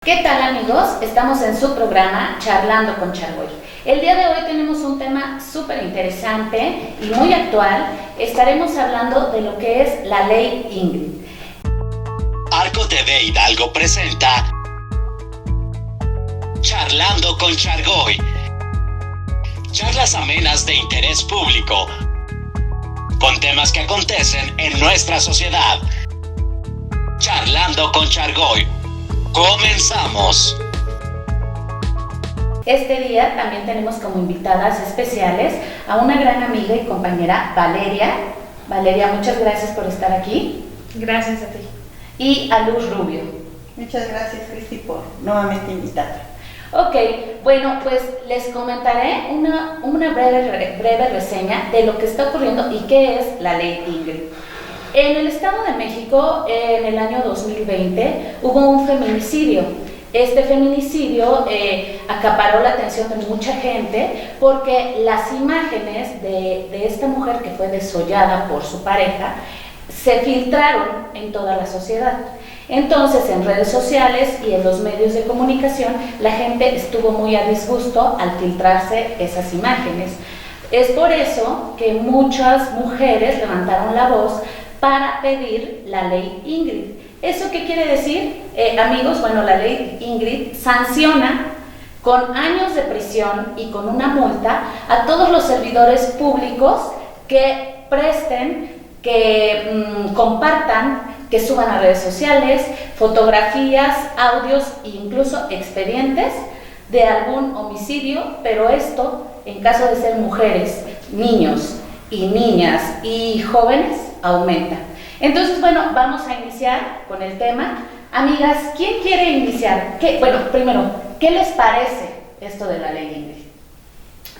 ¿Qué tal, amigos? Estamos en su programa Charlando con Chargoy. El día de hoy tenemos un tema súper interesante y muy actual. Estaremos hablando de lo que es la ley Ingrid. Arco TV Hidalgo presenta Charlando con Chargoy. Charlas amenas de interés público con temas que acontecen en nuestra sociedad. Charlando con Chargoy. ¡Comenzamos! Este día también tenemos como invitadas especiales a una gran amiga y compañera, Valeria. Valeria, muchas gracias por estar aquí. Gracias a ti. Y a Luz Rubio. Muchas gracias, Cristi, por nuevamente invitarme. Ok, bueno, pues les comentaré una breve reseña de lo que está ocurriendo y qué es la ley Ingrid. En el Estado de México, en el año 2020, hubo un feminicidio. Este feminicidio acaparó la atención de mucha gente porque las imágenes de esta mujer que fue desollada por su pareja se filtraron en toda la sociedad. Entonces, en redes sociales y en los medios de comunicación, la gente estuvo muy a disgusto al filtrarse esas imágenes. Es por eso que muchas mujeres levantaron la voz para pedir la ley Ingrid. ¿Eso qué quiere decir, amigos? Bueno, la ley Ingrid sanciona con años de prisión y con una multa a todos los servidores públicos que presten, que compartan, que suban a redes sociales fotografías, audios e incluso expedientes de algún homicidio, pero esto en caso de ser mujeres, niños y niñas y jóvenes aumenta. Entonces, bueno, vamos a iniciar con el tema. Amigas, ¿quién quiere iniciar? Primero, ¿qué les parece esto de la ley Ingrid?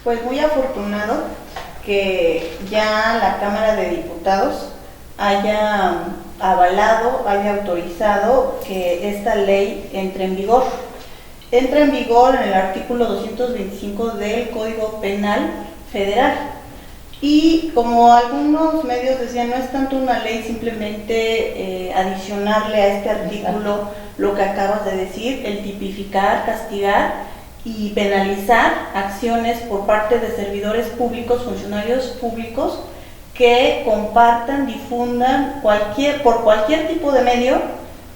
Pues muy afortunado que ya la Cámara de Diputados haya avalado, haya autorizado que esta ley entre en vigor. Entra en vigor en el artículo 225 del Código Penal Federal. Y como algunos medios decían, no es tanto una ley, simplemente adicionarle a este artículo lo que acabas de decir, el tipificar, castigar y penalizar acciones por parte de servidores públicos, funcionarios públicos que compartan, difundan por cualquier tipo de medio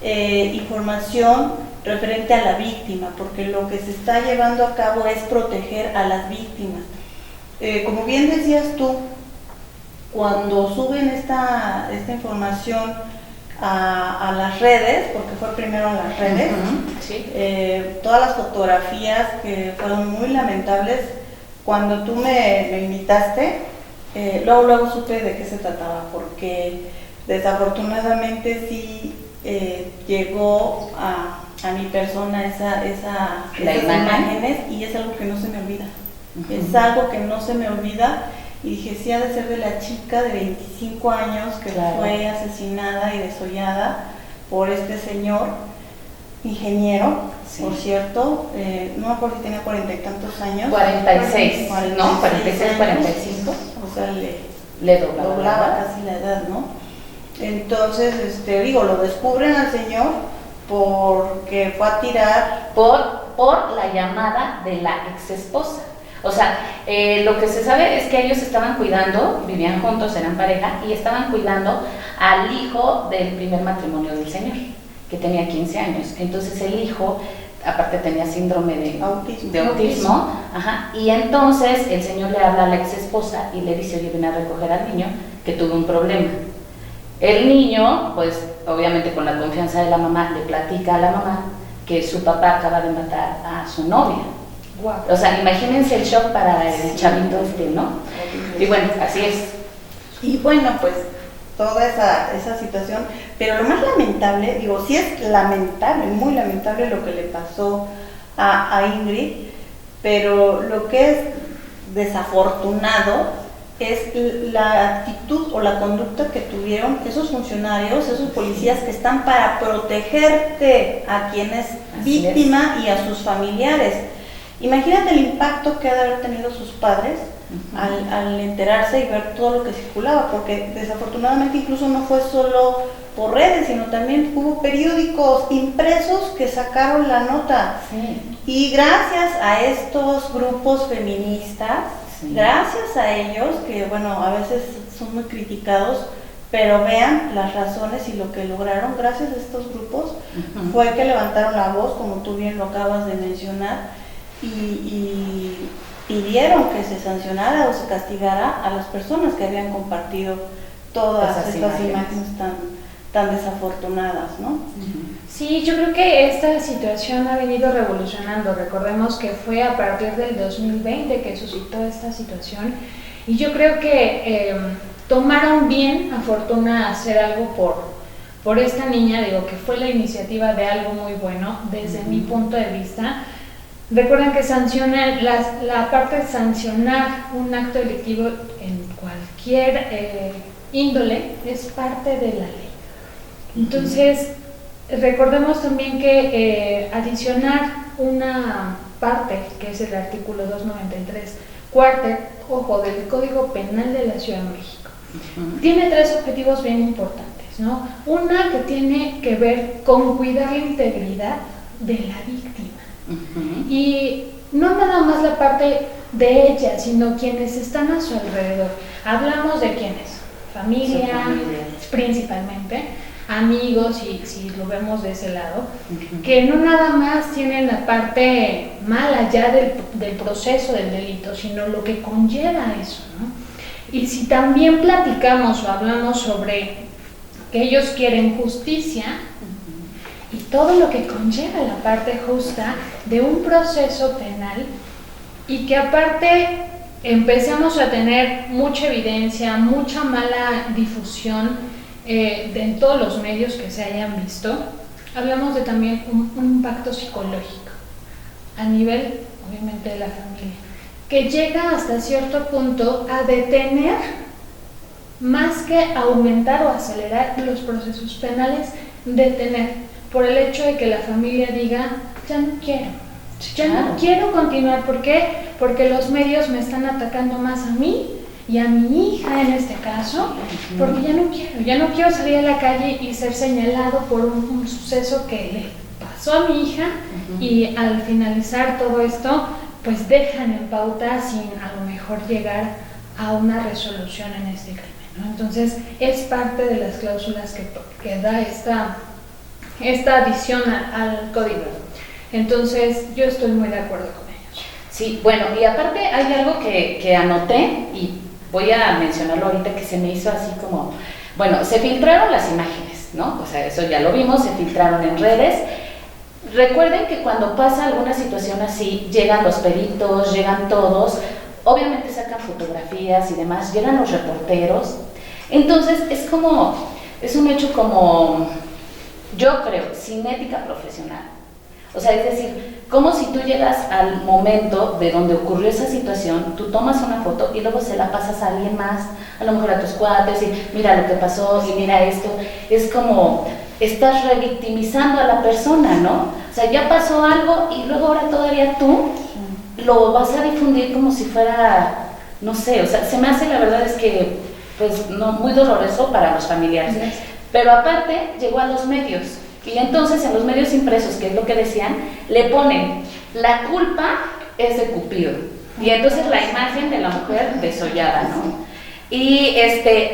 información referente a la víctima, porque lo que se está llevando a cabo es proteger a las víctimas. Como bien decías tú, cuando suben esta información a las redes, porque fue primero a las redes, sí. Todas las fotografías que fueron muy lamentables, cuando tú me invitaste, luego supe de qué se trataba, porque desafortunadamente sí llegó a mi persona esas imágenes, y es algo que no se me olvida. Es algo que no se me olvida, y dije, sí ha de ser de la chica de 25 años que fue asesinada y desollada por este señor ingeniero, sí. Por cierto, no me acuerdo si tenía 40 y tantos años. 46, ¿no? 46, 45. O sea, le doblaba casi la edad, ¿no? Entonces, lo descubren al señor porque fue a tirar por la llamada de la ex esposa. O sea, lo que se sabe es que ellos estaban cuidando, vivían juntos, eran pareja, y estaban cuidando al hijo del primer matrimonio del señor, que tenía 15 años. Entonces el hijo, aparte tenía síndrome de autismo. Ajá, y entonces el señor le habla a la ex esposa y le dice, oye, ven a recoger al niño, que tuvo un problema. El niño, pues obviamente con la confianza de la mamá, le platica a la mamá que su papá acaba de matar a su novia. Wow. O sea, imagínense el shock para el chavito ¿no? Y bueno, así es. Y bueno, pues toda esa situación, pero lo más lamentable, sí es lamentable, muy lamentable lo que le pasó a Ingrid, pero lo que es desafortunado es la actitud o la conducta que tuvieron esos funcionarios, esos policías que están para protegerte a quien es víctima y a sus familiares. Imagínate el impacto que ha de haber tenido sus padres al enterarse y ver todo lo que circulaba, porque desafortunadamente incluso no fue solo por redes, sino también hubo periódicos impresos que sacaron la nota. Sí. Y gracias a estos grupos feministas, gracias a ellos, que bueno, a veces son muy criticados, pero vean las razones y lo que lograron gracias a estos grupos, fue que levantaron la voz, como tú bien lo acabas de mencionar, y pidieron que se sancionara o se castigara a las personas que habían compartido todas estas imágenes tan desafortunadas, ¿no? Sí, yo creo que esta situación ha venido revolucionando. Recordemos que fue a partir del 2020 que suscitó esta situación, y yo creo que tomaron bien a Fortuna hacer algo por esta niña, digo que fue la iniciativa de algo muy bueno desde mi punto de vista. Recuerden que la parte de sancionar un acto delictivo en cualquier índole es parte de la ley. Entonces, recordemos también que adicionar una parte, que es el artículo 293, cuarto, ojo, del Código Penal de la Ciudad de México, tiene 3 objetivos bien importantes, ¿no? Una que tiene que ver con cuidar la integridad de la víctima. Y no nada más la parte de ella, sino quienes están a su alrededor. Hablamos de quiénes, familia, principalmente, amigos, y si lo vemos de ese lado, que no nada más tienen la parte mala ya del proceso del delito, sino lo que conlleva eso, ¿no? Y si también platicamos o hablamos sobre que ellos quieren justicia, y todo lo que conlleva la parte justa de un proceso penal, y que aparte empezamos a tener mucha evidencia, mucha mala difusión en todos los medios que se hayan visto, hablamos de también un impacto psicológico a nivel, obviamente, de la familia, que llega hasta cierto punto a detener más que aumentar o acelerar los procesos penales, detener, por el hecho de que la familia diga, ya no quiero continuar. ¿Por qué? Porque los medios me están atacando más a mí y a mi hija en este caso, porque ya no quiero salir a la calle y ser señalado por un suceso que le pasó a mi hija, y al finalizar todo esto, pues dejan en pauta sin a lo mejor llegar a una resolución en este crimen, ¿no? Entonces es parte de las cláusulas que da esta adición al código. Entonces yo estoy muy de acuerdo con ellos. Sí, bueno, y aparte hay algo que anoté y voy a mencionarlo ahorita, que se me hizo así como, bueno, se filtraron las imágenes, ¿no? O sea, eso ya lo vimos, se filtraron en redes. Recuerden que cuando pasa alguna situación así, llegan los peritos, llegan todos, obviamente sacan fotografías y demás, llegan los reporteros. Entonces es un hecho como, yo creo, sin ética profesional. O sea, es decir, como si tú llegas al momento de donde ocurrió esa situación, tú tomas una foto y luego se la pasas a alguien más, a lo mejor a tus cuates, y mira lo que pasó, y mira esto. Es como, estás revictimizando a la persona, ¿no? O sea, ya pasó algo y luego ahora todavía tú lo vas a difundir como si fuera, no sé, o sea, se me hace, la verdad es que, pues, no, muy doloroso para los familiares. Pero aparte, llegó a los medios. Y entonces en los medios impresos, que es lo que decían, le ponen, la culpa es de Cupido. Y entonces la imagen de la mujer desollada, ¿no? Y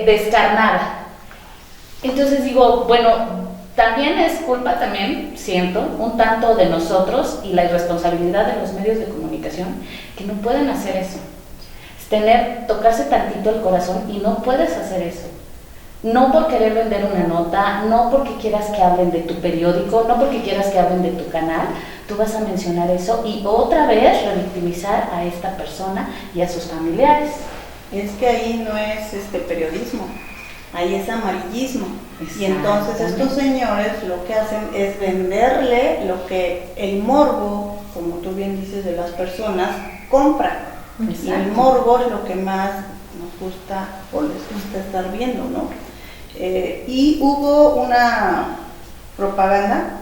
descarnada. Entonces digo, bueno, también es culpa, también siento, un tanto de nosotros y la irresponsabilidad de los medios de comunicación, que no pueden hacer eso. Es tocarse tantito el corazón, y no puedes hacer eso. No por querer vender una nota, no porque quieras que hablen de tu periódico, no porque quieras que hablen de tu canal, tú vas a mencionar eso y otra vez revictimizar a esta persona y a sus familiares. Es que ahí no es periodismo, ahí es amarillismo. Y entonces estos señores lo que hacen es venderle lo que el morbo, como tú bien dices, de las personas compran. Y el morbo es lo que más nos gusta o les gusta estar viendo, ¿no? Y hubo una propaganda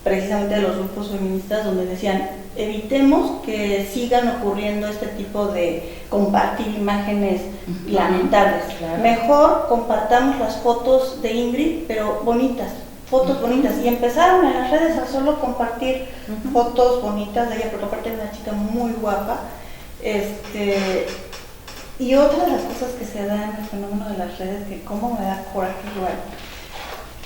precisamente de los grupos feministas, donde decían, evitemos que sigan ocurriendo este tipo de compartir imágenes lamentables. Claro. Mejor compartamos las fotos de Ingrid, pero bonitas, fotos bonitas. Y empezaron en las redes a solo compartir fotos bonitas de ella, porque aparte era una chica muy guapa. Y otra de las cosas que se da en el fenómeno de las redes, que cómo me da coraje igual,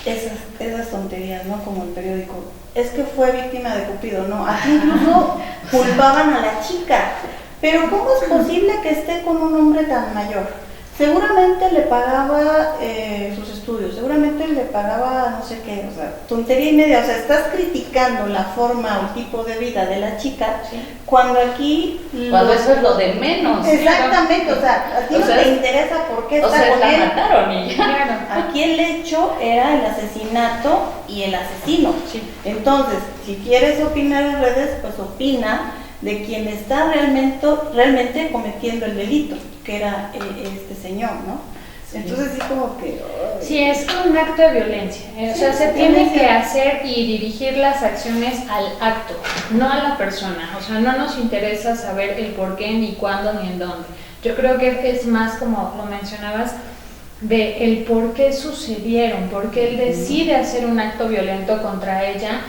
esas tonterías, ¿no? Como el periódico, es que fue víctima de Cupido, ¿no? Aquí incluso culpaban a la chica, pero ¿cómo es posible que esté con un hombre tan mayor? Seguramente le pagaba sus estudios, seguramente le pagaba no sé qué, o sea, tontería y media. O sea, estás criticando la forma o el tipo de vida de la chica, sí, cuando aquí... Cuando eso es lo de menos. Exactamente, o sea, a ti no te interesa por qué está con él. La mataron y ya. Aquí el hecho era el asesinato y el asesino. Sí. Entonces, si quieres opinar en redes, pues opina de quien está realmente cometiendo el delito, que era este señor, ¿no? Entonces sí, como que... Sí, es un acto de violencia, o sea, se tiene que hacer y dirigir las acciones al acto, no a la persona. O sea, no nos interesa saber el por qué, ni cuándo, ni en dónde. Yo creo que es más, como lo mencionabas, de el por qué sucedieron, por qué él decide hacer un acto violento contra ella.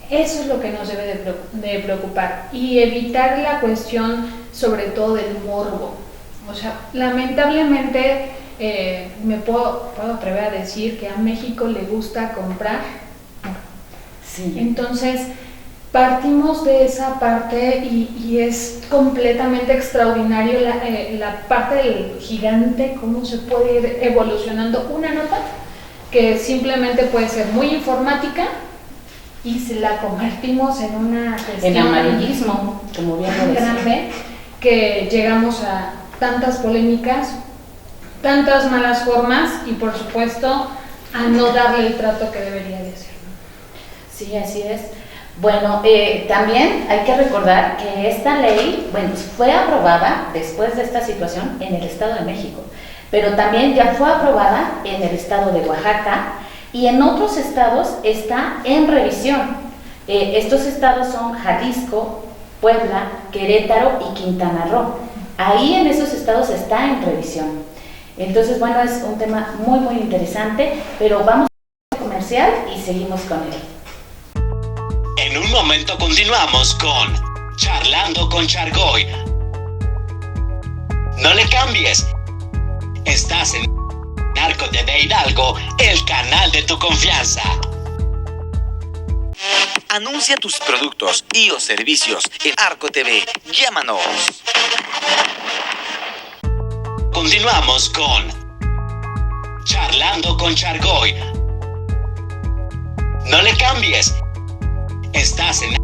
Eso es lo que nos debe de preocupar, y evitar la cuestión sobre todo del morbo. O sea, lamentablemente me puedo atrever a decir que a México le gusta comprar. Sí. Entonces partimos de esa parte y es completamente extraordinario la parte del gigante, cómo se puede ir evolucionando una nota que simplemente puede ser muy informática, y se la convertimos en una cuestión en amarillismo, como bien lo decía, grande, que llegamos a tantas polémicas, tantas malas formas y por supuesto a no darle el trato que debería de ser. Sí, así es. Bueno, también hay que recordar que esta ley, bueno, fue aprobada después de esta situación en el Estado de México, pero también ya fue aprobada en el Estado de Oaxaca, y en otros estados está en revisión. Estos estados son Jalisco, Puebla, Querétaro y Quintana Roo. Ahí en esos estados está en revisión. Entonces, bueno, es un tema muy, muy interesante, pero vamos a comercial y seguimos con él. En un momento continuamos con Charlando con Chargoy. No le cambies. Estás en Arco TV Hidalgo, el canal de tu confianza. Anuncia tus productos y o servicios en Arco TV. Llámanos. Continuamos con Charlando con Chargoy. No le cambies. Estás en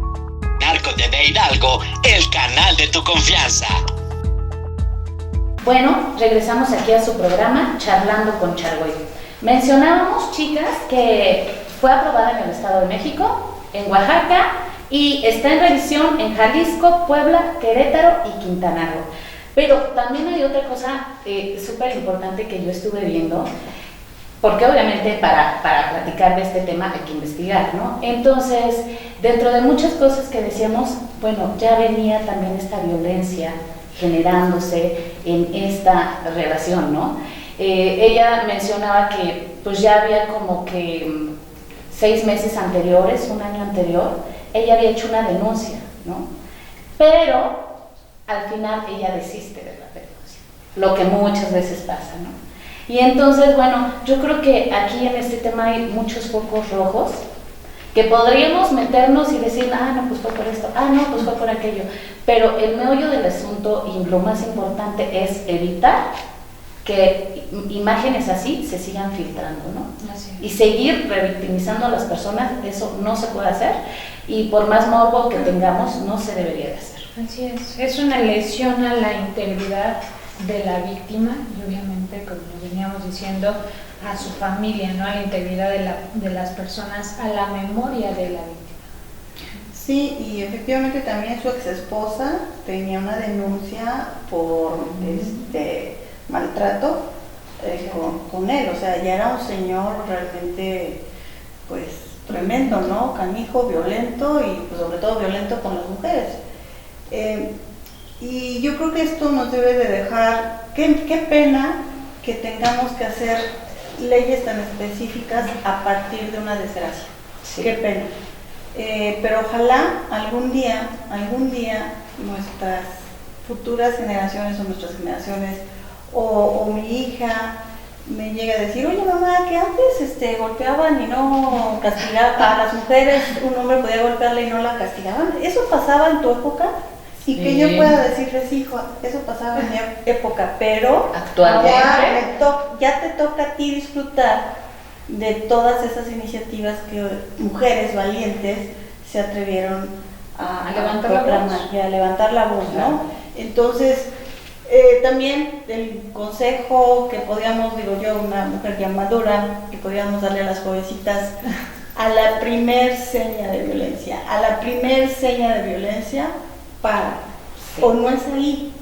Arco TV Hidalgo, el canal de tu confianza. Bueno, regresamos aquí a su programa Charlando con Chargoy. Mencionábamos, chicas, que fue aprobada en el Estado de México, en Oaxaca, y está en revisión en Jalisco, Puebla, Querétaro y Quintana Roo. Pero también hay otra cosa súper importante que yo estuve viendo, porque obviamente para platicar de este tema hay que investigar, ¿no? Entonces, dentro de muchas cosas que decíamos, bueno, ya venía también esta violencia generándose en esta relación, ¿no? Ella mencionaba que pues ya había como que 6 meses anteriores, un año anterior, ella había hecho una denuncia, ¿no? Pero al final ella desiste de la denuncia, lo que muchas veces pasa, ¿no? Y entonces, bueno, yo creo que aquí en este tema hay muchos focos rojos que podríamos meternos y decir, no, pues fue por esto, no, pues fue por aquello, pero el meollo del asunto y lo más importante es evitar que imágenes así se sigan filtrando, ¿no? Así es. Y seguir revictimizando a las personas, eso no se puede hacer, y por más morbo que tengamos, no se debería de hacer. Así es una lesión a la integridad de la víctima y obviamente, como veníamos diciendo, a su familia, ¿no? A la integridad de las personas, a la memoria de la víctima. Sí, y efectivamente también su ex esposa tenía una denuncia por maltrato con él, o sea, ya era un señor realmente pues tremendo, ¿no? Canijo, violento y pues, sobre todo violento con las mujeres. Y yo creo que esto nos debe de dejar, qué pena que tengamos que hacer leyes tan específicas a partir de una desgracia. Sí. Qué pena. Pero ojalá algún día nuestras futuras generaciones o nuestras generaciones o mi hija me llegue a decir, oye mamá, que antes golpeaban y no castigaban a las mujeres, un hombre podía golpearla y no la castigaban. ¿Eso pasaba en tu época? Y sí. Que yo pueda decirles, hijo, eso pasaba en mi época, pero actualmente ya te toca a ti disfrutar de todas esas iniciativas que mujeres valientes se atrevieron a levantar la voz, ¿no? Entonces, también el consejo que podíamos, digo yo, una mujer ya madura, que podíamos darle a las jovencitas, a la primer seña de violencia, para, sí. O no es ahí,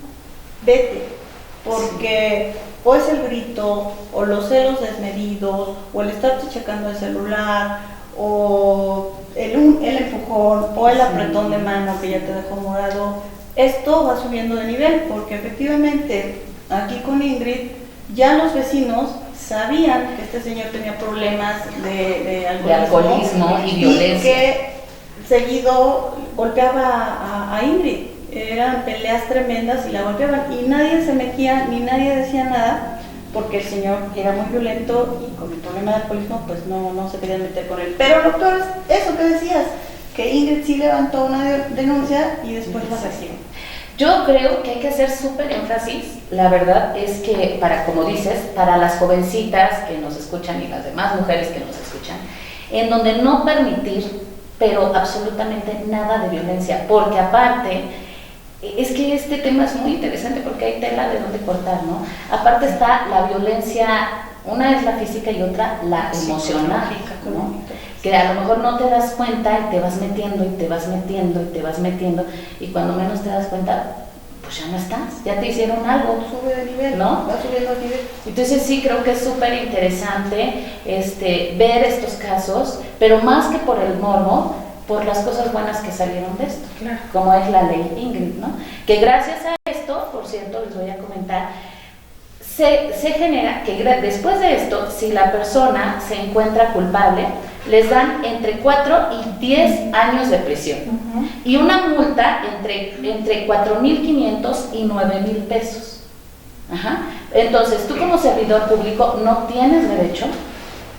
vete, porque sí. O es el grito, o los celos desmedidos, o el estarte checando el celular, o el empujón, o el apretón de mano que ya te dejó morado. Esto va subiendo de nivel, porque efectivamente aquí con Ingrid ya los vecinos sabían que este señor tenía problemas de alcoholismo y violencia, y que seguido golpeaba a Ingrid. Eran peleas tremendas y la golpeaban y nadie se metía ni nadie decía nada porque el señor era muy violento y con el problema de alcoholismo pues no se querían meter con él. Pero lo peor es eso que decías, que Ingrid sí levantó una denuncia y después la recibió. Yo creo que hay que hacer súper énfasis, la verdad es que como dices, para las jovencitas que nos escuchan y las demás mujeres que nos escuchan, en donde no permitir, pero absolutamente nada de violencia, porque aparte, es que este tema es muy interesante porque hay tela de donde cortar, ¿no? Aparte está la violencia, una es la física y otra la emocional, ¿no? Que a lo mejor no te das cuenta y te vas metiendo y te vas metiendo y te vas metiendo y cuando menos te das cuenta, pues ya no estás, ya te hicieron algo, sube de nivel, ¿no? Va subiendo de nivel. Entonces sí creo que es súper interesante ver estos casos, pero más que por el morbo, por las cosas buenas que salieron de esto, claro. Como es la ley Ingrid, ¿no? Que gracias a esto, por cierto, les voy a comentar, se genera que después de esto, si la persona se encuentra culpable, les dan entre 4 y 10 años de prisión y una multa entre 4,500 y 9,000 pesos. Entonces, tú como servidor público no tienes derecho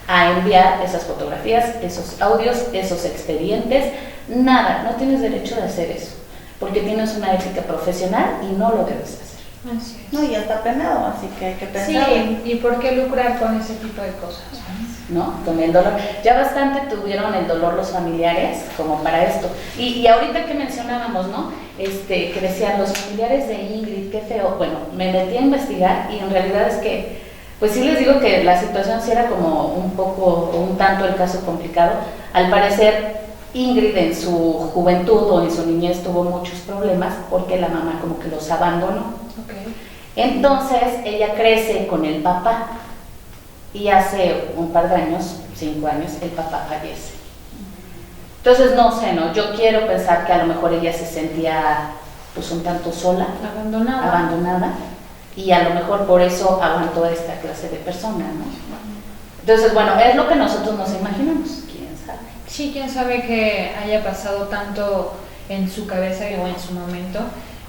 a enviar esas fotografías, esos audios, esos expedientes, nada, no tienes derecho de hacer eso, porque tienes una ética profesional y no lo debes hacer. Así es. No, y ya está penado, así que hay que pensar. Sí, ¿y por qué lucrar con ese tipo de cosas? ¿No? Con el dolor. Ya bastante tuvieron el dolor los familiares como para esto. Y ahorita que mencionábamos, ¿no? Que decían los familiares de Ingrid, qué feo. Bueno, me metí a investigar y en realidad es que, pues sí les digo que la situación sí era como un tanto el caso complicado. Al parecer, Ingrid en su juventud o en su niñez tuvo muchos problemas porque la mamá como que los abandonó. Okay. Entonces, ella crece con el papá. Y hace un par de años, 5 años, el papá fallece. Entonces, no sé, ¿no? Yo quiero pensar que a lo mejor ella se sentía pues un tanto sola, abandonada, y a lo mejor por eso aguantó esta clase de persona, ¿no? Entonces, bueno, es lo que nosotros nos imaginamos, quién sabe. Sí, quién sabe que haya pasado tanto en su cabeza o en su momento,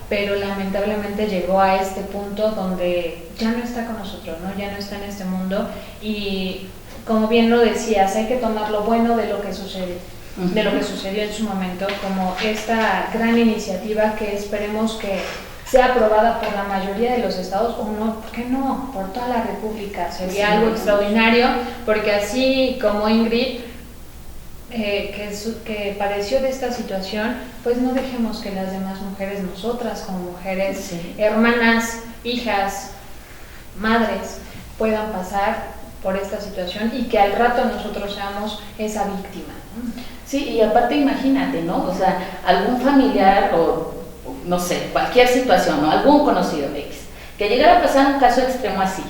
pero lamentablemente llegó a este punto donde ya no está con nosotros, ¿no? Ya no está en este mundo y como bien lo decías, hay que tomar lo bueno de lo que sucede, de lo que sucedió en su momento, como esta gran iniciativa que esperemos que sea aprobada por la mayoría de los estados o no, ¿por qué no? Por toda la república, sería algo extraordinario, porque así como Ingrid, que padeció de esta situación, pues no dejemos que las demás mujeres, nosotras como mujeres, hermanas, hijas, madres, puedan pasar por esta situación y que al rato nosotros seamos esa víctima, ¿no? Sí, y aparte imagínate, ¿no? O sea, algún familiar o no sé, cualquier situación, ¿no? Algún conocido X, que llegara a pasar un caso extremo así,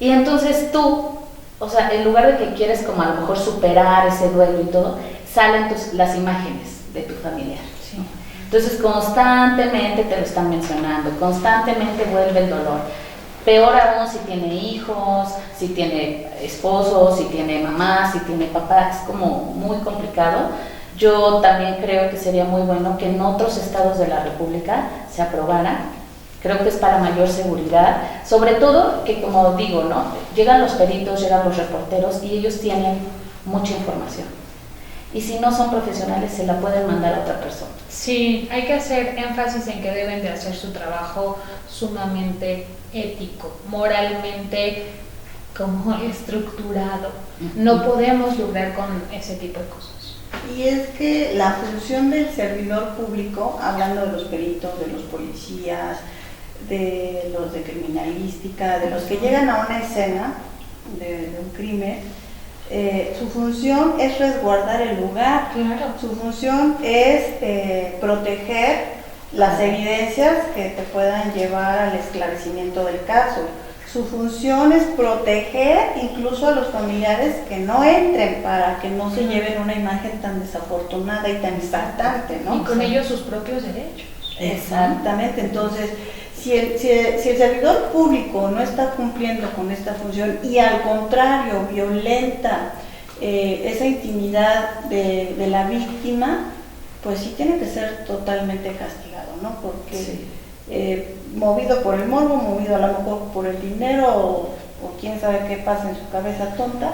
y entonces tú o sea, en lugar de que quieres como a lo mejor superar ese duelo y todo, salen las imágenes de tu familiar. Sí. Entonces constantemente te lo están mencionando, constantemente vuelve el dolor. Peor aún si tiene hijos, si tiene esposo, si tiene mamá, si tiene papá, es como muy complicado. Yo también creo que sería muy bueno que en otros estados de la República se aprobara. Creo que es para mayor seguridad, sobre todo que, como digo, ¿no? Llegan los peritos, llegan los reporteros y ellos tienen mucha información. Y si no son profesionales, se la pueden mandar a otra persona. Sí, hay que hacer énfasis en que deben de hacer su trabajo sumamente ético, moralmente como estructurado. No podemos lograr con ese tipo de cosas. Y es que la función del servidor público, hablando de los peritos, de los policías, de los de criminalística, de los que llegan a una escena de un crimen, su función es resguardar el lugar. Claro. Su función es proteger las evidencias que te puedan llevar al esclarecimiento del caso. Su función es proteger incluso a los familiares que no entren, para que no se lleven una imagen tan desafortunada y tan impactante, ¿no? Y con ellos sus propios derechos. Exactamente. Entonces, si el servidor público no está cumpliendo con esta función y al contrario violenta esa intimidad de la víctima, pues sí tiene que ser totalmente castigado, ¿no? Porque sí, movido por el morbo, movido a lo mejor por el dinero o quién sabe qué pasa en su cabeza tonta,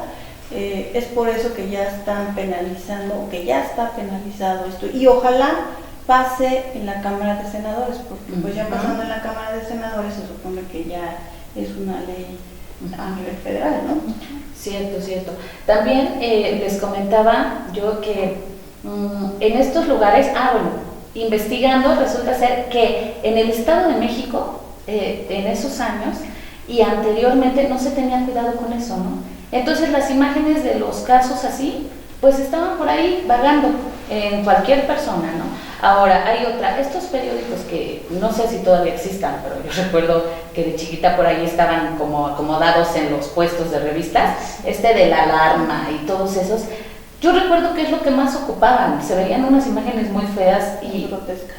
es por eso que ya están penalizando, o que ya está penalizado esto. Y ojalá pase en la Cámara de Senadores, porque pues ya pasando en la Cámara de Senadores se supone que ya es una ley a nivel federal, ¿no? Cierto, cierto. También les comentaba yo que en estos lugares, investigando, resulta ser que en el Estado de México, en esos años y anteriormente, no se tenía cuidado con eso, ¿no? Entonces las imágenes de los casos así, pues estaban por ahí vagando en cualquier persona, ¿no? Ahora, hay estos periódicos que no sé si todavía existan, pero yo recuerdo que de chiquita por ahí estaban como acomodados en los puestos de revistas, de La Alarma y todos esos. Yo recuerdo que es lo que más ocupaban, se veían unas imágenes muy feas y grotescas.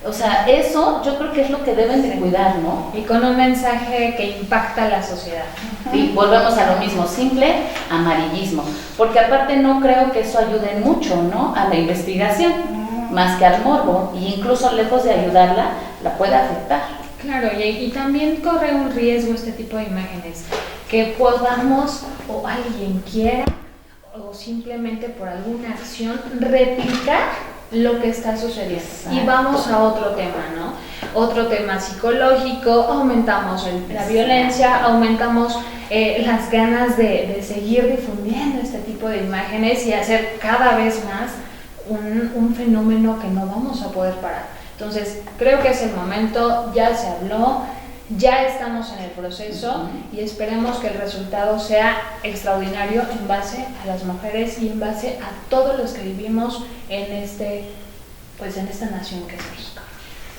O sea, eso yo creo que es lo que deben de cuidar, ¿no? Y con un mensaje que impacta a la sociedad. Y volvemos a lo mismo, simple amarillismo, porque aparte no creo que eso ayude mucho, ¿no? A la investigación, más que al morbo, e incluso lejos de ayudarla, la puede afectar. Claro, y también corre un riesgo este tipo de imágenes, que podamos, o alguien quiera, o simplemente por alguna acción, replicar lo que está sucediendo. Exacto. Y vamos a otro tema, ¿no? Otro tema psicológico, aumentamos la violencia, aumentamos las ganas de seguir difundiendo este tipo de imágenes y hacer cada vez más un fenómeno que no vamos a poder parar. Entonces, creo que es el momento, ya se habló, ya estamos en el proceso y esperemos que el resultado sea extraordinario en base a las mujeres y en base a todos los que vivimos en esta nación que es México.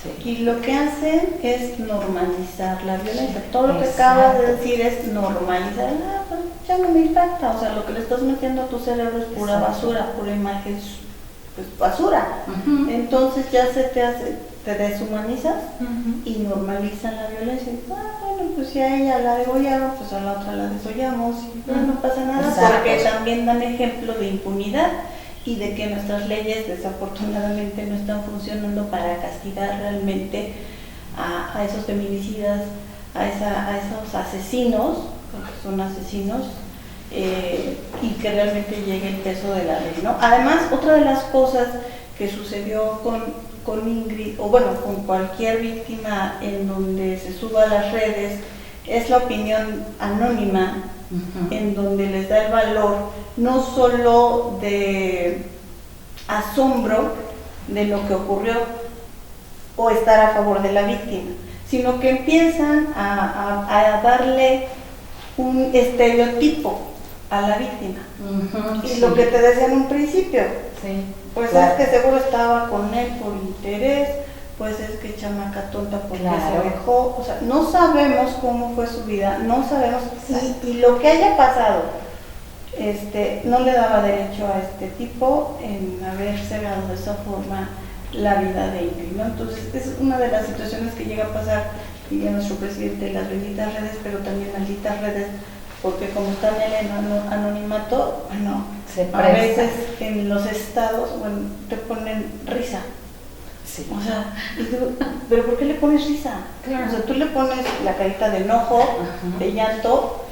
Sí. Y lo que hacen es normalizar la violencia. Todo lo que acabas de decir es normalizar. Pues ya no me impacta. O sea, lo que le estás metiendo a tu cerebro es pura basura, pura imagen, pues basura. Entonces ya te deshumanizas y normalizan la violencia. Bueno, pues si a ella la degollaron, pues a la otra la desollamos y no pasa nada. Exacto. Porque también dan ejemplo de impunidad y de que nuestras leyes desafortunadamente no están funcionando para castigar realmente a esos feminicidas, a esos asesinos, porque son asesinos, y que realmente llegue el peso de la ley, ¿no? Además, otra de las cosas que sucedió con Ingrid, o bueno, con cualquier víctima en donde se suba a las redes, es la opinión anónima, en donde les da el valor no solo de asombro de lo que ocurrió o estar a favor de la víctima, sino que empiezan a darle un estereotipo a la víctima. Y lo que te decía en un principio, pues claro, es que seguro estaba con él por interés, pues es que chamaca tonta porque se dejó, o sea, no sabemos cómo fue su vida, no sabemos, y lo que haya pasado no le daba derecho a este tipo en haber cegado de esa forma la vida de Ingrid, ¿no? Entonces es una de las situaciones que llega a pasar, diría nuestro presidente, las benditas redes, pero también malditas redes, porque como están en el anonimato, bueno, a veces en los estados, bueno, te ponen risa. Sí. O sea, ¿pero por qué le pones risa? Claro. O sea, tú le pones la carita de enojo, Ajá. de llanto,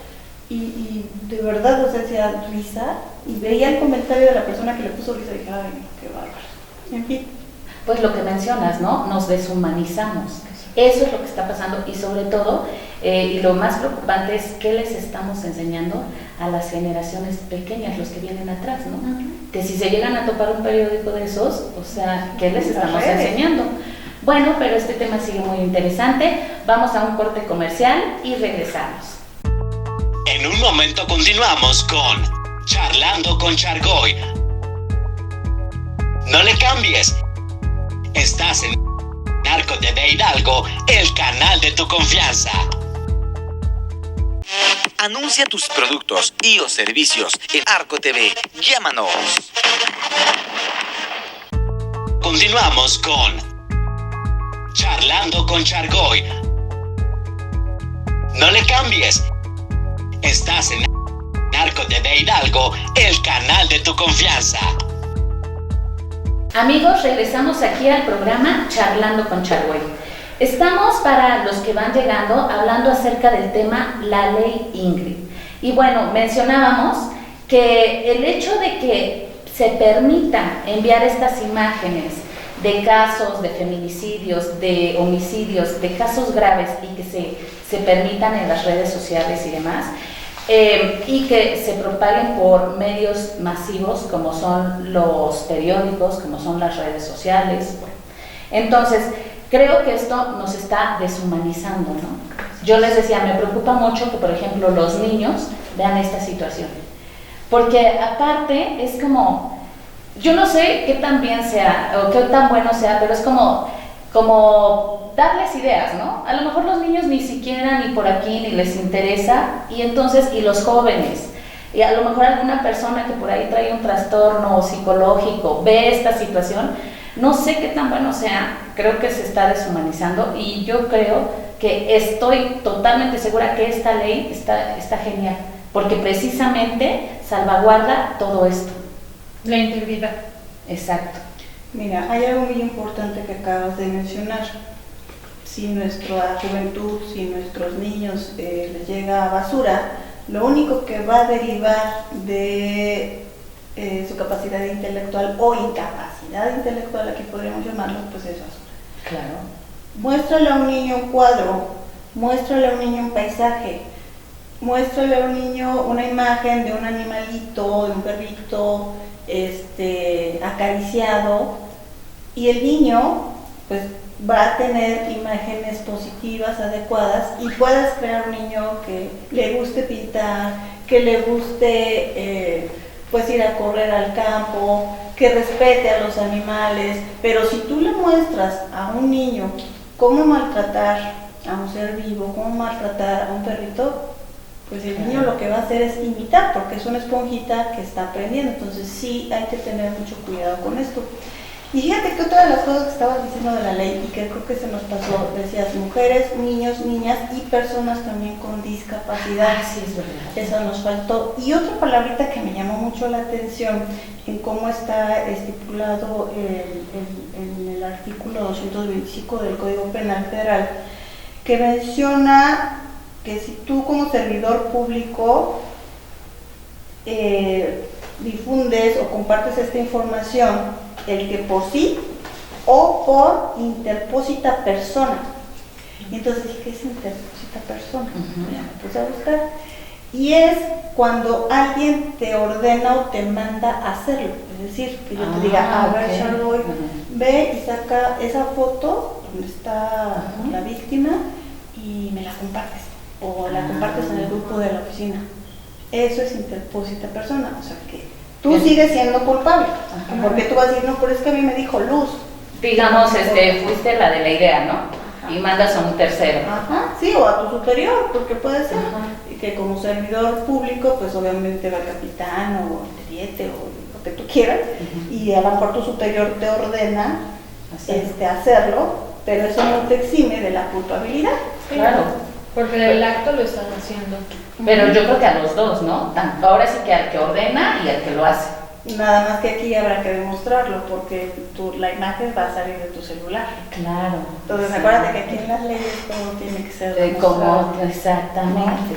y de verdad, o sea, hacía risa, y veía el comentario de la persona que le puso risa y dije, ay, no, qué bárbaro. En fin. Pues lo que mencionas, ¿no? Nos deshumanizamos. Eso es lo que está pasando y sobre todo, y lo más preocupante es qué les estamos enseñando a las generaciones pequeñas, los que vienen atrás, ¿no? Que si se llegan a topar un periódico de esos, o sea, ¿qué les estamos enseñando? Bueno, pero este tema sigue muy interesante. Vamos a un corte comercial y regresamos. En un momento continuamos con Charlando con Chargoy. No le cambies. Estás en Arco TV Hidalgo, el canal de tu confianza. Anuncia tus productos y o servicios en Arco TV. Llámanos. Continuamos con Charlando con Chargoy. No le cambies. Estás en Arco TV Hidalgo, el canal de tu confianza. Amigos, regresamos aquí al programa Charlando con Chargoy. Estamos, para los que van llegando, hablando acerca del tema La Ley Ingrid. Y bueno, mencionábamos que el hecho de que se permita enviar estas imágenes de casos de feminicidios, de homicidios, de casos graves y que se permitan en las redes sociales y demás, y que se propaguen por medios masivos como son los periódicos, como son las redes sociales. Bueno, entonces, creo que esto nos está deshumanizando, ¿no? Yo les decía, me preocupa mucho que, por ejemplo, los niños vean esta situación, porque aparte es como, yo no sé qué tan bien sea o qué tan bueno sea, pero es como darles ideas, ¿no? A lo mejor los niños ni siquiera ni por aquí ni les interesa, y entonces, y los jóvenes, y a lo mejor alguna persona que por ahí trae un trastorno psicológico ve esta situación, no sé qué tan bueno sea, creo que se está deshumanizando, y yo creo que estoy totalmente segura que esta ley está genial, porque precisamente salvaguarda todo esto. La integridad. Exacto. Mira, hay algo muy importante que acabas de mencionar. Si nuestra juventud, si nuestros niños les llega basura, lo único que va a derivar de su capacidad intelectual o incapacidad intelectual, aquí podríamos llamarlo, pues es basura. Claro. Muéstrale a un niño un cuadro, muéstrale a un niño un paisaje, muéstrale a un niño una imagen de un animalito, de un perrito acariciado, y el niño pues va a tener imágenes positivas, adecuadas, y puedas crear un niño que le guste pintar, que le guste pues ir a correr al campo, que respete a los animales. Pero si tú le muestras a un niño cómo maltratar a un ser vivo, cómo maltratar a un perrito, pues el niño lo que va a hacer es imitar, porque es una esponjita que está aprendiendo. Entonces sí hay que tener mucho cuidado con esto. Y fíjate que otra de las cosas que estabas diciendo de la ley, y que creo que se nos pasó, decías mujeres, niños, niñas y personas también con discapacidad. Sí, es verdad. Eso nos faltó. Y otra palabrita que me llamó mucho la atención en cómo está estipulado en el artículo 225 del Código Penal Federal, que menciona que si tú como servidor público difundes o compartes esta información, el que por sí o por interpósita persona. Y entonces dije, ¿qué es interpósita persona? Ya me puse a buscar. Y es cuando alguien te ordena o te manda a hacerlo. Es decir, que yo te diga, a ver, Chargoy, ve y saca esa foto donde está la víctima y me la compartes. O la compartes en el grupo de la oficina. Eso es interpósita persona. O sea que tú sigues siendo culpable. Porque tú vas a decir, no, pero es que a mí me dijo Luz. Digamos, fuiste la de la idea, ¿no? Y mandas a un tercero. Ajá, sí, o a tu superior, porque puede ser. que como servidor público, pues obviamente va el capitán o el teniente o lo que tú quieras, y a lo mejor tu superior te ordena hacerlo, pero eso no te exime de la culpabilidad. Claro. Porque el acto lo están haciendo. Pero yo creo que a los dos, ¿no? Ahora sí que al que ordena y al que lo hace. Nada más que aquí habrá que demostrarlo, porque la imagen va a salir de tu celular. Claro. Entonces, acuérdate que aquí en las leyes todo tiene que ser demostrado. Exactamente.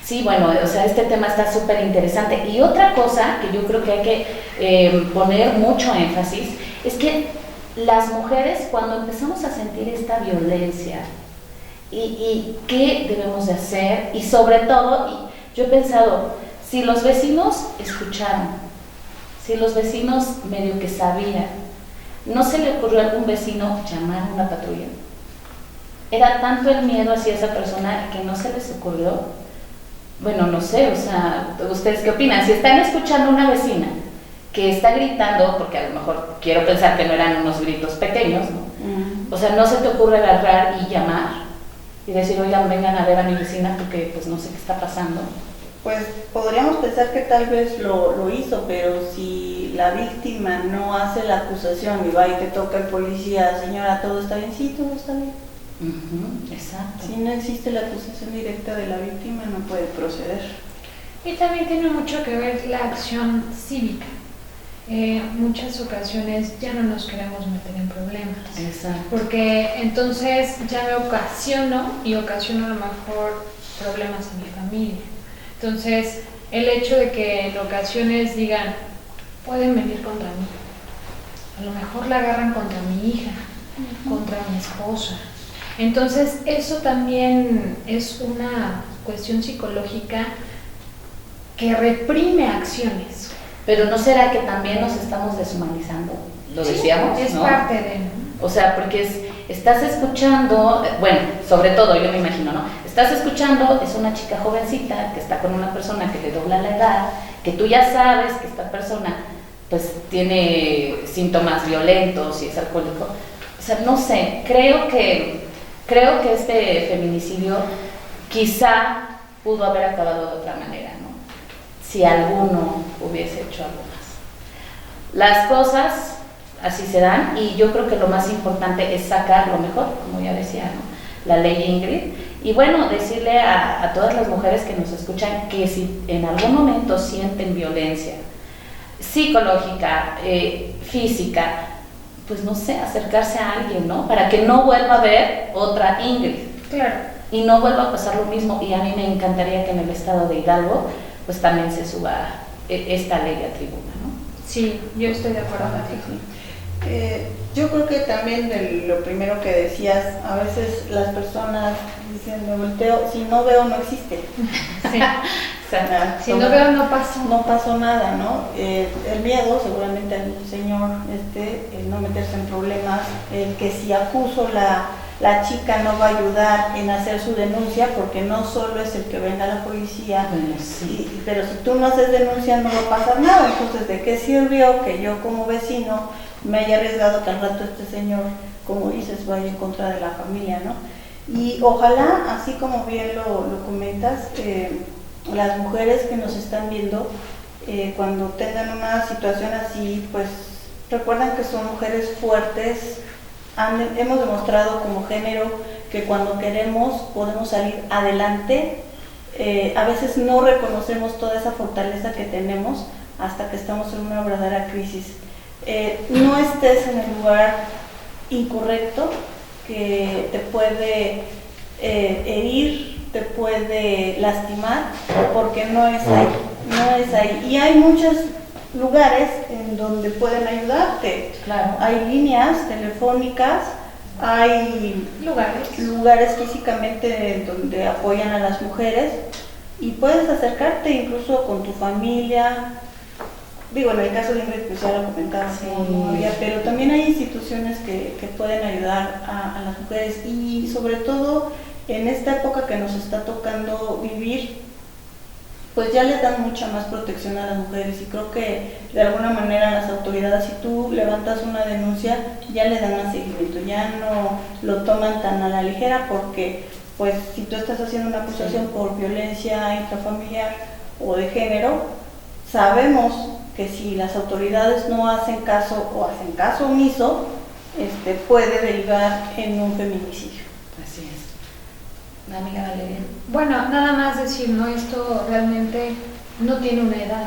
Sí, bueno, o sea, este tema está súper interesante. Y otra cosa que yo creo que hay que poner mucho énfasis es que las mujeres, cuando empezamos a sentir esta violencia, y qué debemos de hacer, y sobre todo, yo he pensado, si los vecinos escucharon, si los vecinos medio que sabían, ¿no se le ocurrió a algún vecino llamar a una patrulla? Era tanto el miedo hacia esa persona que no se les ocurrió. Bueno, no sé, o sea, ¿ustedes qué opinan? Si están escuchando a una vecina que está gritando, porque a lo mejor quiero pensar que no eran unos gritos pequeños, ¿no? O sea, ¿no se te ocurre agarrar y llamar y decir, oigan, vengan a ver a mi vecina porque pues no sé qué está pasando? Pues podríamos pensar que tal vez lo hizo, pero si la víctima no hace la acusación y va y te toca el policía, señora, ¿todo está bien? Sí, todo está bien. Exacto. Si no existe la acusación directa de la víctima, no puede proceder. Y también tiene mucho que ver la acción cívica. Muchas ocasiones ya no nos queremos meter en problemas. Exacto. Porque entonces ya me ocasiono a lo mejor problemas en mi familia. Entonces, el hecho de que en ocasiones digan, pueden venir contra mí, a lo mejor la agarran contra mi hija, contra mi esposa. Entonces, eso también es una cuestión psicológica que reprime acciones. Pero ¿no será que también nos estamos deshumanizando? Lo decíamos, es ¿no? parte de, ¿no? O sea, porque estás escuchando, bueno, sobre todo yo me imagino, ¿no? Estás escuchando, es una chica jovencita que está con una persona que le dobla la edad, que tú ya sabes que esta persona pues tiene síntomas violentos y es alcohólico. O sea, no sé, creo que este feminicidio quizá pudo haber acabado de otra manera, ¿no? Si alguno hubiese hecho algo más. Las cosas así se dan y yo creo que lo más importante es sacar lo mejor, como ya decía, ¿no? La ley Ingrid. Y bueno, decirle a todas las mujeres que nos escuchan que si en algún momento sienten violencia psicológica, física, pues no sé, acercarse a alguien, ¿no? Para que no vuelva a haber otra Ingrid. Claro. Y no vuelva a pasar lo mismo. Y a mí me encantaría que en el estado de Hidalgo pues también se suba esta ley a tribuna, ¿no? Sí, yo estoy de acuerdo contigo. Yo creo que también de lo primero que decías, a veces las personas dicen, me volteo, si no veo no existe. Sí. Si no veo no pasó. No pasó nada, ¿no? El miedo seguramente al señor, el no meterse en problemas, el que si acuso la chica no va a ayudar en hacer su denuncia, porque no solo es el que venga la policía, Bueno, sí. pero si tú no haces denuncia no va a pasar nada. Entonces, ¿de qué sirvió que yo como vecino me haya arriesgado que al rato este señor, como dices, vaya en contra de la familia, ¿no? Y ojalá, así como bien lo comentas, las mujeres que nos están viendo, cuando tengan una situación así, pues recuerdan que son mujeres fuertes. Hemos demostrado como género que cuando queremos podemos salir adelante. A veces no reconocemos toda esa fortaleza que tenemos hasta que estamos en una verdadera crisis. No estés en el lugar incorrecto que te puede herir, te puede lastimar, porque no es ahí. Y hay muchos lugares en donde pueden ayudarte. Claro. Hay líneas telefónicas, hay lugares físicamente en donde apoyan a las mujeres y puedes acercarte incluso con tu familia. Digo, en el caso de Ingrid, pues ya lo comentaba, sí. No había, pero también hay instituciones que pueden ayudar a las mujeres, y sobre todo en esta época que nos está tocando vivir, pues ya les dan mucha más protección a las mujeres, y creo que de alguna manera las autoridades, si tú levantas una denuncia, ya le dan más seguimiento, ya no lo toman tan a la ligera, porque pues si tú estás haciendo una acusación por violencia intrafamiliar o de género, sabemos que si las autoridades no hacen caso o hacen caso omiso, puede derivar en un feminicidio. Así es. La amiga Valeria. Bueno, nada más decir, ¿no? Esto realmente no tiene una edad.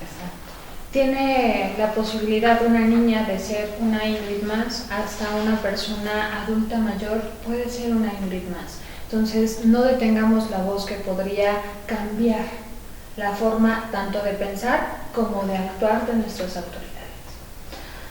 Exacto. Tiene la posibilidad una niña de ser una Ingrid más, hasta una persona adulta mayor puede ser una Ingrid más. Entonces, no detengamos la voz que podría cambiar la forma tanto de pensar como de actuar de nuestras autoridades.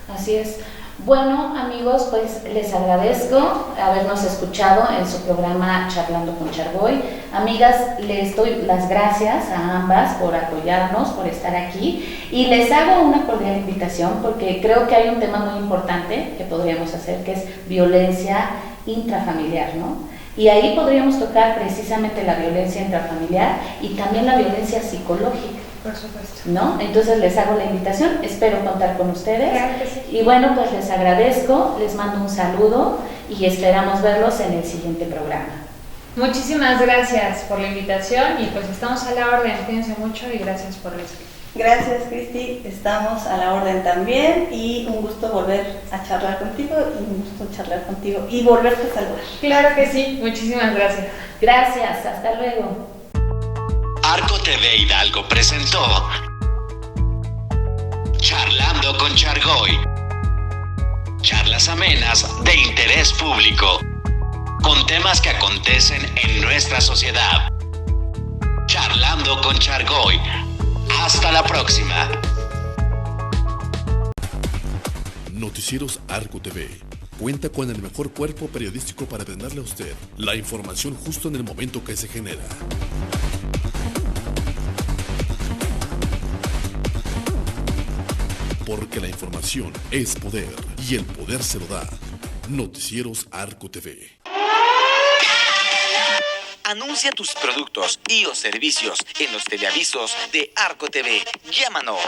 Así es. Bueno, amigos, pues les agradezco habernos escuchado en su programa Charlando con Chargoy. Amigas, les doy las gracias a ambas por apoyarnos, por estar aquí, y les hago una cordial invitación porque creo que hay un tema muy importante que podríamos hacer, que es violencia intrafamiliar, ¿no? Y ahí podríamos tocar precisamente la violencia intrafamiliar y también la violencia psicológica. Por supuesto. ¿No? Entonces les hago la invitación, espero contar con ustedes. Claro que sí. Y bueno, pues les agradezco, les mando un saludo y esperamos verlos en el siguiente programa. Muchísimas gracias por la invitación y pues estamos a la orden. Cuídense mucho y gracias por eso. Gracias, Cristi, estamos a la orden también y un gusto volver a charlar contigo y un gusto charlar contigo y volverte a saludar. Claro que sí, muchísimas gracias. Gracias, hasta luego. Arco TV Hidalgo presentó Charlando con Chargoy. Charlas amenas de interés público, con temas que acontecen en nuestra sociedad. Charlando con Chargoy. Hasta la próxima. Noticieros Arco TV cuenta con el mejor cuerpo periodístico para brindarle a usted la información justo en el momento que se genera. Porque la información es poder y el poder se lo da. Noticieros Arco TV. Anuncia tus productos y o servicios en los teleavisos de Arco TV. Llámanos.